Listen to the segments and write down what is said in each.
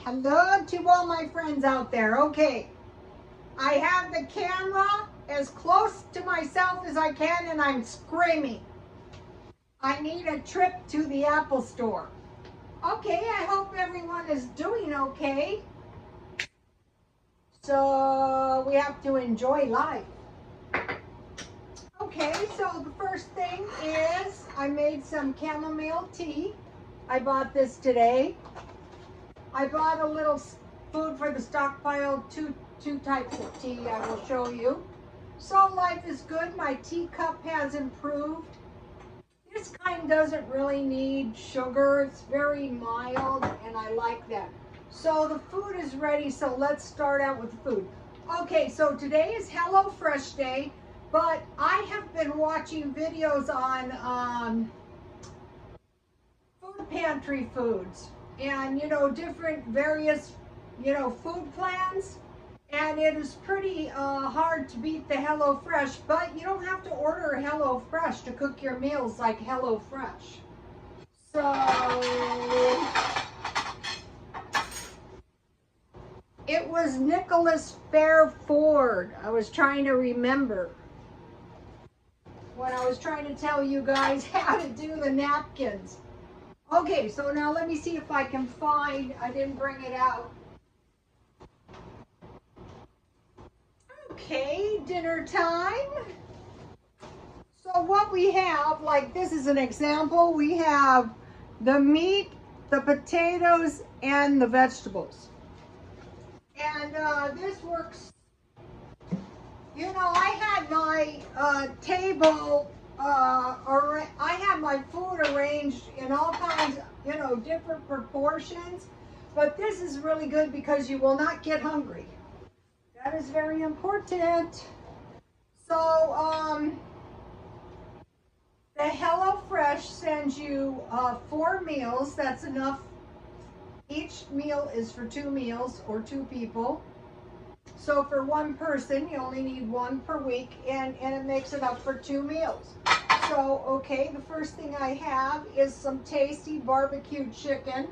Hello to all my friends out there. Okay, I have the camera as close to myself as I can and I'm screaming. I need a trip to the Apple Store. Okay, I hope everyone is doing okay. So we have to enjoy life. Okay, so the first thing is I made some chamomile tea. I bought this today. I bought a little food for the stockpile, two types of tea I will show you. So life is good. My teacup has improved. This kind doesn't really need sugar. It's very mild and I like that. So the food is ready, so let's start out with the food. Okay, so today is HelloFresh Day, but I have been watching videos on food pantry foods and, different various, food plans. And it is pretty hard to beat the HelloFresh, but you don't have to order HelloFresh to cook your meals like HelloFresh. So it was Nicholas Fairford. I was trying to remember when I was trying to tell you guys how to do the napkins. Okay, so now let me see if I can find, I didn't bring it out. Okay, dinner time. So what we have, like this is an example, we have the meat, the potatoes, and the vegetables. And this works, I had my table, I have my food arranged in all kinds, different proportions. But this is really good because you will not get hungry. That is very important. So, the HelloFresh sends you 4 meals. That's enough. Each meal is for 2 meals or 2 people. So for 1 person, you only need 1 per week, and it makes enough for 2 meals. So, okay, the first thing I have is some tasty barbecue chicken.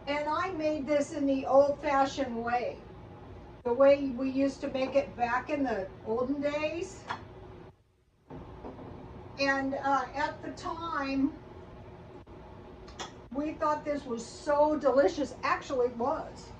And I made this in the old-fashioned way. The way we used to make it back in the olden days. And at the time, we thought this was so delicious. Actually, it was.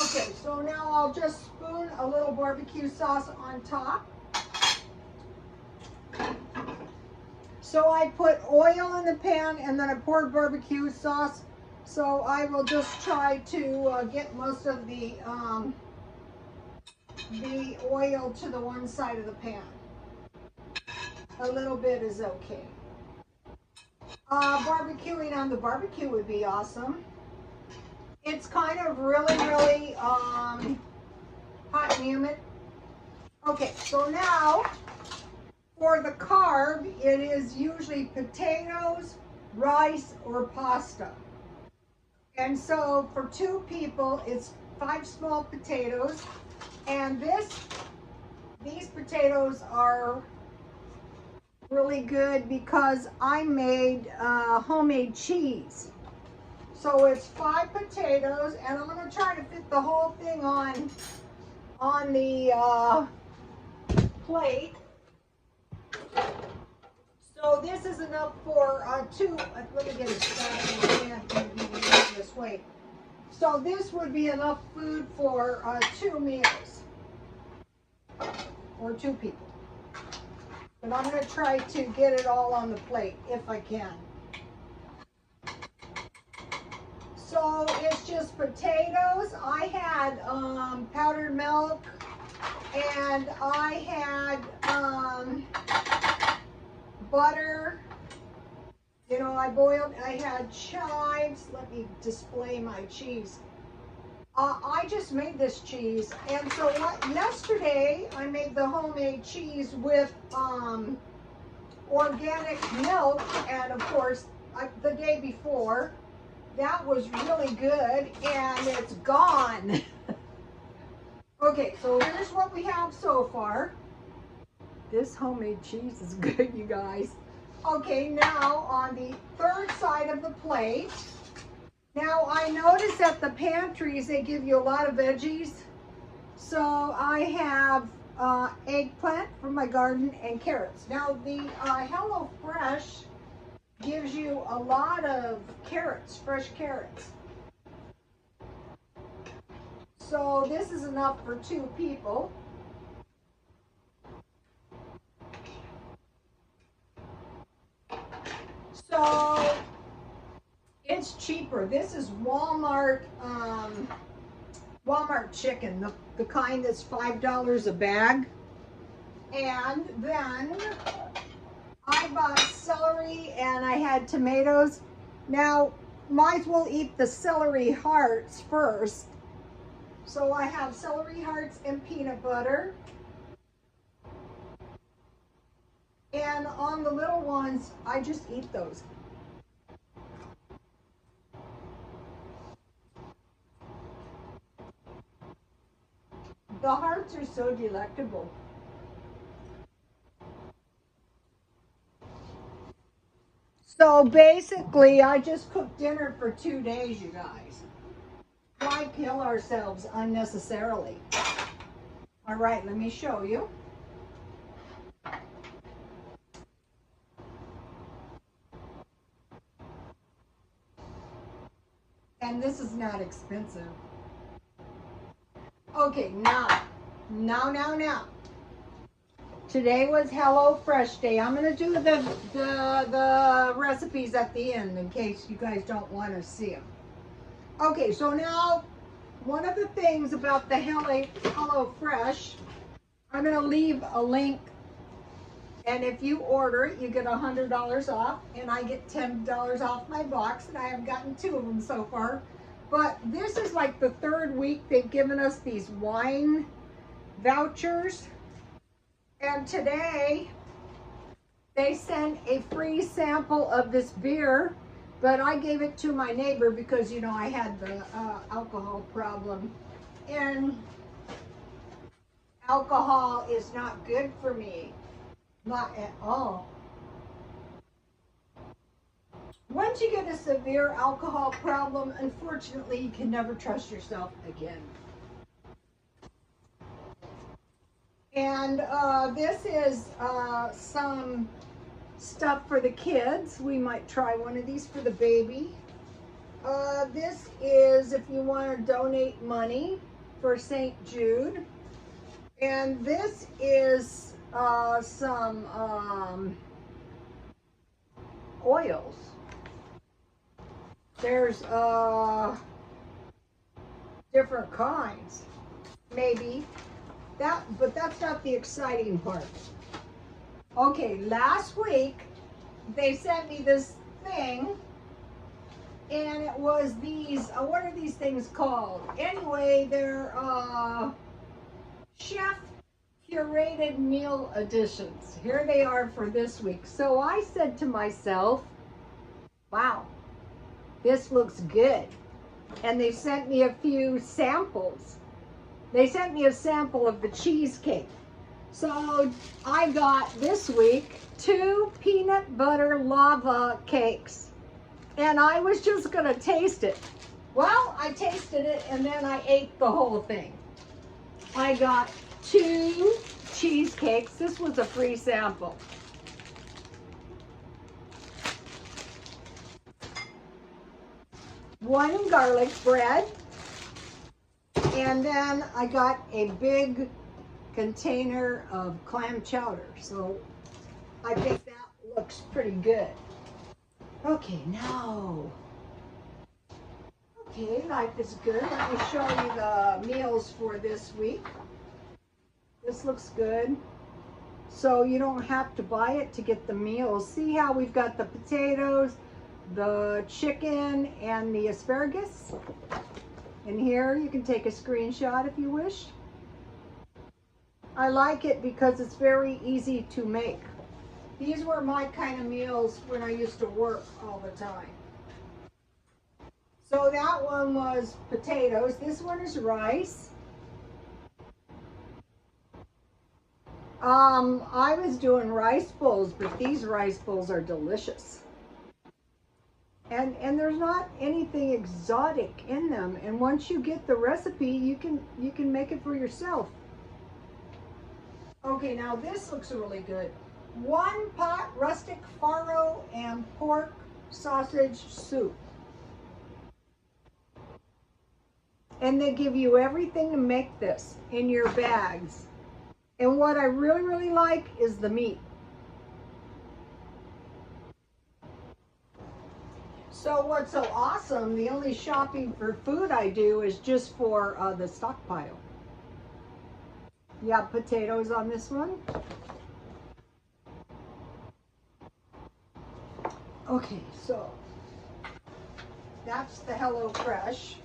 Okay, so now I'll just spoon a little barbecue sauce on top. So I put oil in the pan and then I poured barbecue sauce. So I will just try to get most of the oil to the one side of the pan. A little bit is okay. Barbecuing on the barbecue would be awesome. It's kind of really hot and humid. Okay, so now for the carb, it is usually potatoes, rice, or pasta. And so for 2 people, it's 5 small potatoes. And these potatoes are really good because I made homemade cheese. So it's 5 potatoes, and I'm going to try to fit the whole thing on the plate. So this is enough for 2. Let me get it started this way. So this would be enough food for 2 meals, or 2 people. But I'm going to try to get it all on the plate if I can. So it's just potatoes. I had powdered milk, and I had butter. I had chives. Let me display my cheese. I just made this cheese, and so yesterday I made the homemade cheese with organic milk, and of course the day before that was really good, and it's gone. Okay, so here's what we have so far. This homemade cheese is good, you guys. Okay, now on the third side of the plate, Now I notice at the pantries they give you a lot of veggies. So I have eggplant from my garden and carrots. Now the Hello Fresh gives you a lot of carrots, fresh carrots. So this is enough for 2 people. So it's cheaper. This is Walmart chicken, the kind that's $5 a bag. And then I bought celery and I had tomatoes. Now, might as well eat the celery hearts first. So I have celery hearts and peanut butter. And on the little ones, I just eat those. The hearts are so delectable. So basically, I just cooked dinner for 2 days, you guys. Why kill ourselves unnecessarily? All right, let me show you. And this is not expensive. Okay, now. Today was Hello Fresh Day. I'm going to do the recipes at the end in case you guys don't want to see them. Okay, so now one of the things about the Hello Fresh, I'm going to leave a link, and if you order it, you get $100 off, and I get $10 off my box, and I have gotten 2 of them so far. But this is like the 3rd week they've given us these wine vouchers. And today they sent a free sample of this beer, but I gave it to my neighbor because, you know, I had the alcohol problem. And alcohol is not good for me. Not at all. Once you get a severe alcohol problem, unfortunately, you can never trust yourself again. And this is some stuff for the kids. We might try one of these for the baby. This is if you want to donate money for St. Jude. And this is some oils. There's different kinds, maybe. But that's not the exciting part. Okay, last week they sent me this thing, and it was these, what are these things called? Anyway, they're chef curated meal editions. Here they are for this week. So I said to myself, wow, this looks good. And they sent me a few samples. They sent me a sample of the cheesecake. So I got this week 2 peanut butter lava cakes. And I was just gonna taste it. Well, I tasted it and then I ate the whole thing. I got 2 cheesecakes. This was a free sample. One garlic bread. And then I got a big container of clam chowder. So I think that looks pretty good. Okay, now. Okay, life is good. Let me show you the meals for this week. This looks good. So you don't have to buy it to get the meals. See how we've got the potatoes, the chicken, and the asparagus? And here you can take a screenshot if you wish. I like it because it's very easy to make. These were my kind of meals when I used to work all the time. So that one was potatoes. This one is rice. I was doing rice bowls, but these rice bowls are delicious. And there's not anything exotic in them. And once you get the recipe, you can make it for yourself. Okay, now this looks really good. 1-pot rustic farro and pork sausage soup. And they give you everything to make this in your bags. And what I really, really like is the meat. So what's so awesome, the only shopping for food I do is just for the stockpile. You have potatoes on this one. Okay, so that's the HelloFresh.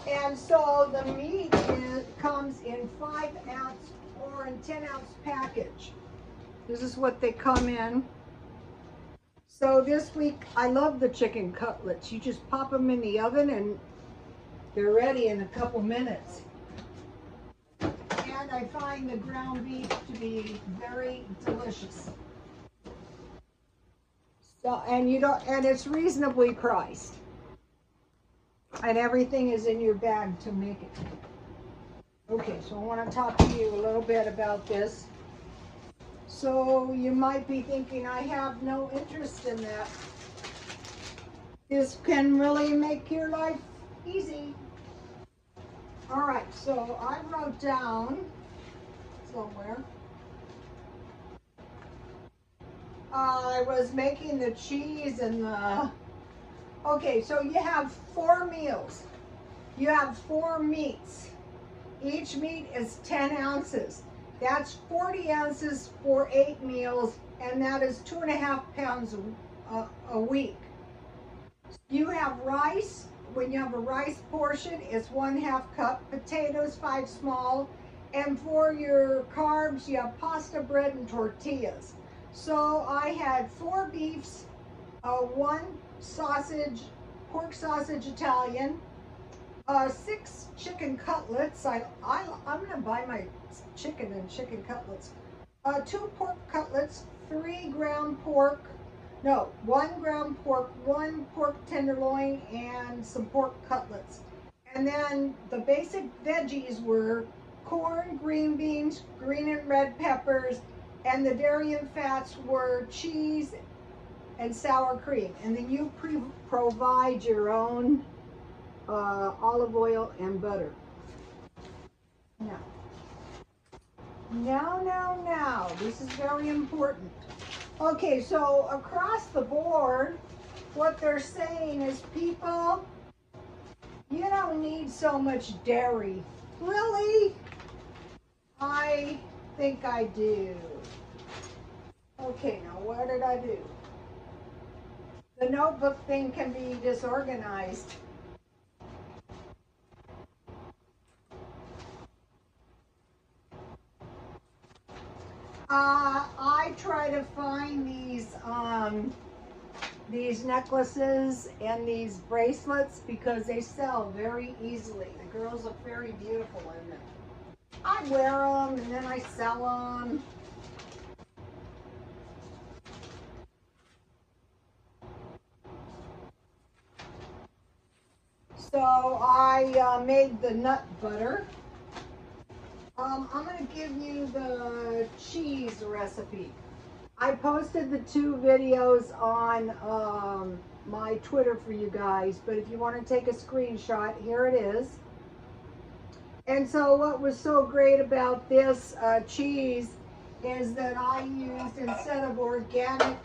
And so the meat comes in 5-ounce or in 10-ounce package. This is what they come in. So this week, I love the chicken cutlets. You just pop them in the oven and they're ready in a couple minutes. And I find the ground beef to be very delicious. So, and it's reasonably priced. And everything is in your bag to make it. Okay, so I want to talk to you a little bit about this. So you might be thinking, I have no interest in that. This can really make your life easy. All right, so I wrote down somewhere. I was making the cheese and the... Okay, so you have 4 meals. You have 4 meats. Each meat is 10 ounces. That's 40 ounces for 8 meals, and that is 2.5 pounds a week. You have rice. When you have a rice portion, it's 1/2 cup. Potatoes, 5 small. And for your carbs, you have pasta, bread, and tortillas. So I had 4 beefs, 1 sausage, pork sausage Italian, 6 chicken cutlets. I'm gonna buy my chicken and chicken cutlets. 2 pork cutlets, 3 ground pork, no, 1 ground pork, 1 pork tenderloin, and some pork cutlets. And then the basic veggies were corn, green beans, green and red peppers, and the dairy and fats were cheese and sour cream. And then you provide your own olive oil and butter. Now, this is very important. Okay, so across the board, what they're saying is, people, you don't need so much dairy. Really? I think I do. Okay, now what did I do? The notebook thing can be disorganized. I try to find these necklaces and these bracelets because they sell very easily. The girls look very beautiful in them. I wear them and then I sell them. So I made the nut butter. I'm going to give you the cheese recipe. I posted the 2 videos on my Twitter for you guys, but if you want to take a screenshot, here it is. And so what was so great about this cheese is that I used, instead of organic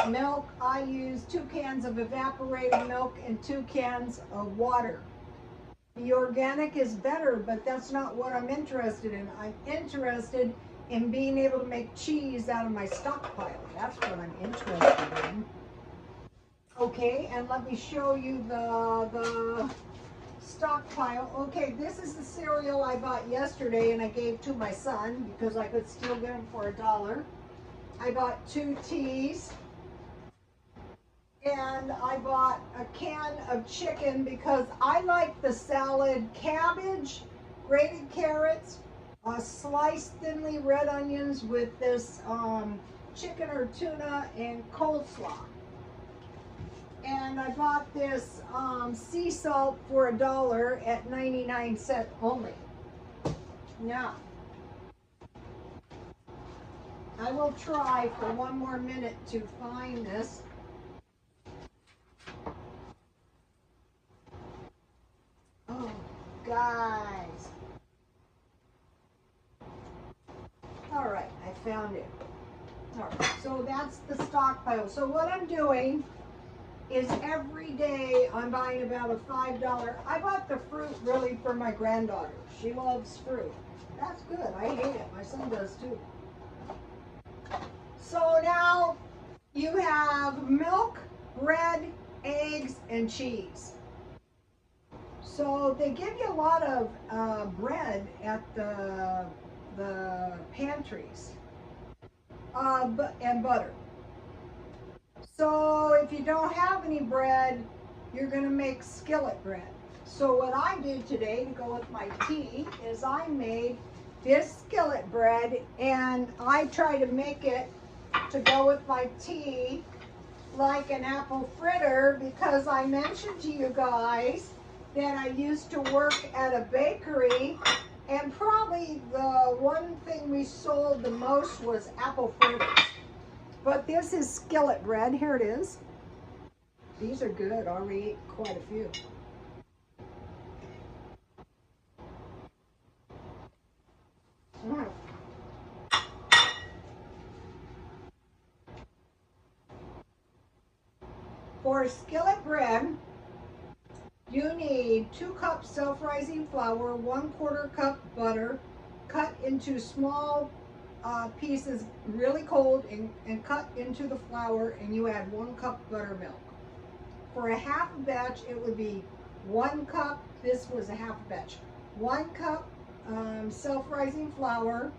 milk, I used 2 cans of evaporated milk and 2 cans of water. The organic is better, but that's not what I'm interested in. I'm interested in being able to make cheese out of my stockpile. That's what I'm interested in. Okay, and let me show you the stockpile. Okay, this is the cereal I bought yesterday and I gave to my son because I could still get them for $1. I bought 2 teas. And I bought a can of chicken because I like the salad: cabbage, grated carrots, sliced thinly red onions with this chicken or tuna, and coleslaw. And I bought this sea salt for $1 at 99 cents only. Now, I will try for one more minute to find this. Oh, guys. All right, I found it. All right, so that's the stockpile. So what I'm doing is every day I'm buying about a $5. I bought the fruit really for my granddaughter. She loves fruit. That's good. I hate it. My son does too. So now you have milk, bread, eggs, and cheese. So they give you a lot of bread at the pantries, and butter. So if you don't have any bread, you're going to make skillet bread. So what I did today to go with my tea is I made this skillet bread, and I try to make it to go with my tea like an apple fritter, because I mentioned to you guys that I used to work at a bakery, and probably the one thing we sold the most was apple fritters. But this is skillet bread. Here it is. These are good. I already ate quite a few. For skillet bread, you need 2 cups self-rising flour, 1/4 cup butter, cut into small pieces, really cold, and cut into the flour, and you add 1 cup buttermilk. For a half batch, it would be 1 cup. This was a half batch. 1 cup self-rising flour,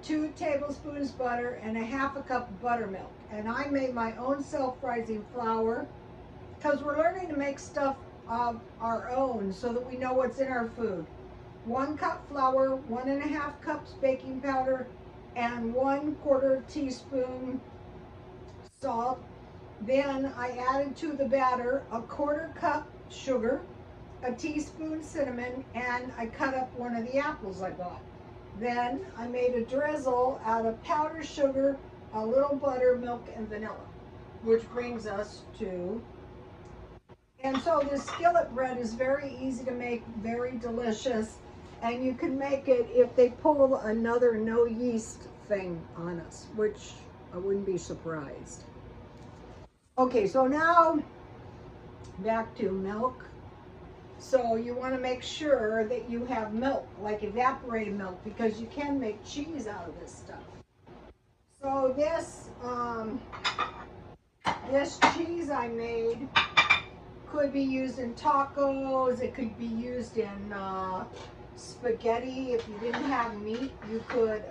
2 tablespoons butter, and a half a cup buttermilk. And I made my own self-rising flour because we're learning to make stuff of our own so that we know what's in our food. 1 cup flour, 1½ cups baking powder, and 1/4 teaspoon salt. Then I added to the batter a 1/4 cup sugar, a teaspoon cinnamon, and I cut up one of the apples I bought. Then I made a drizzle out of powdered sugar, a little butter, milk, and vanilla, which brings us to, and so this skillet bread is very easy to make, very delicious, and you can make it if they pull another no yeast thing on us, which I wouldn't be surprised. Okay, so now back to milk. So you want to make sure that you have milk, like evaporated milk, because you can make cheese out of this stuff. So this cheese I made could be used in tacos. It could be used in spaghetti. If you didn't have meat, you could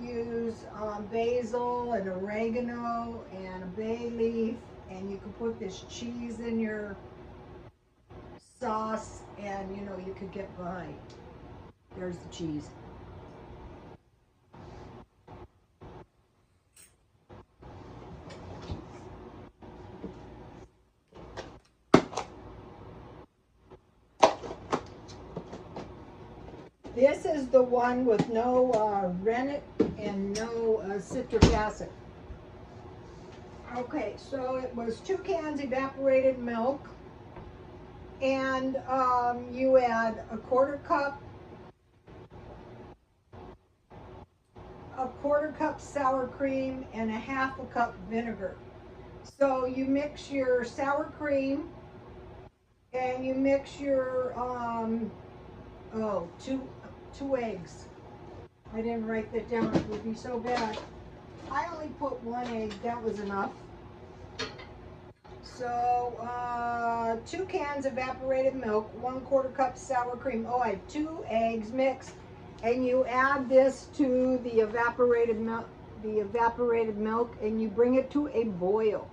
use basil and oregano and a bay leaf, and you can put this cheese in your sauce, and you know, you could get by. There's the cheese. This is the one with no rennet and no citric acid. Okay, so it was 2 cans evaporated milk, and you add a 1/4 cup sour cream and a half a cup vinegar. So you mix your sour cream, and you mix your two eggs. I didn't write that down. It would be so bad. I only put 1 egg. That was enough. So 2 cans evaporated milk, 1/4 cup sour cream. Oh, I have 2 eggs mixed, and you add this to the evaporated milk, and you bring it to a boil.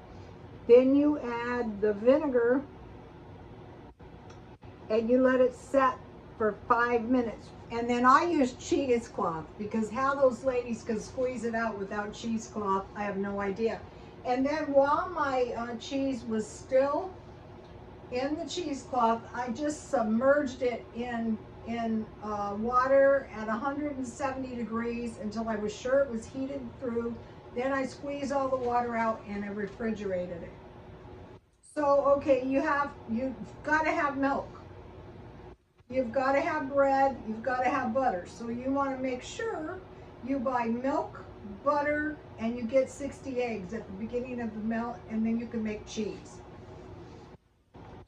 Then you add the vinegar, and you let it set for 5 minutes. And then I use cheesecloth, because how those ladies can squeeze it out without cheesecloth, I have no idea. And then while my cheese was still in the cheesecloth, I just submerged it in water at 170 degrees until I was sure it was heated through. Then I squeezed all the water out and I refrigerated it. So, okay, you've got to have milk. You've got to have bread. You've got to have butter. So you want to make sure you buy milk, butter, and you get 60 eggs at the beginning of the melt, and then you can make cheese.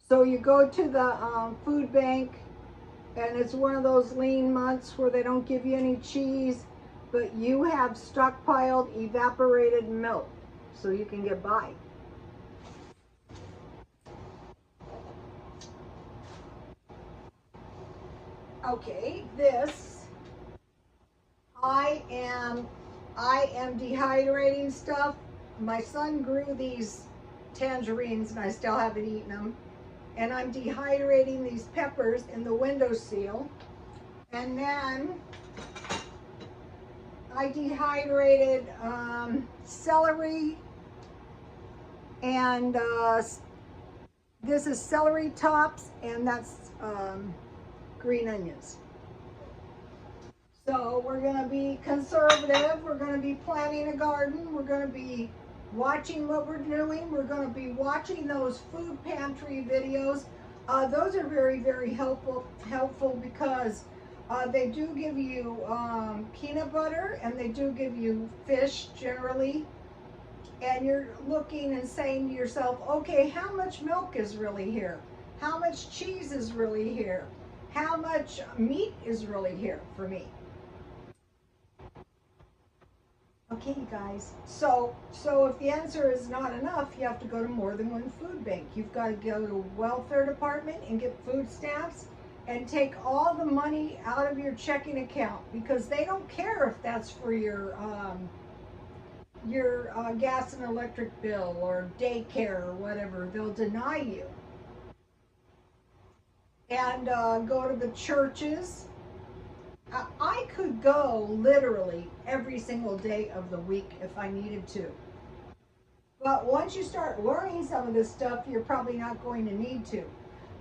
So you go to the food bank, and it's one of those lean months where they don't give you any cheese, but you have stockpiled evaporated milk, so you can get by. Okay, this, I am dehydrating stuff. My son grew these tangerines and I still haven't eaten them. And I'm dehydrating these peppers in the windowsill. And then I dehydrated celery, and this is celery tops, and that's green onions. So we're going to be conservative. We're going to be planting a garden. We're going to be watching what we're doing. We're going to be watching those food pantry videos. Those are very, very helpful because they do give you peanut butter, and they do give you fish generally. And you're looking and saying to yourself, okay, how much milk is really here? How much cheese is really here? How much meat is really here for me? Okay, you guys. So if the answer is not enough, you have to go to more than one food bank. You've got to go to welfare department and get food stamps and take all the money out of your checking account, because they don't care if that's for your gas and electric bill or daycare or whatever. They'll deny you. And go to the churches. I could go literally every single day of the week if I needed to. But once you start learning some of this stuff, you're probably not going to need to.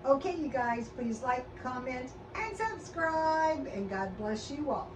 Okay, you guys, please like, comment, and subscribe, and God bless you all.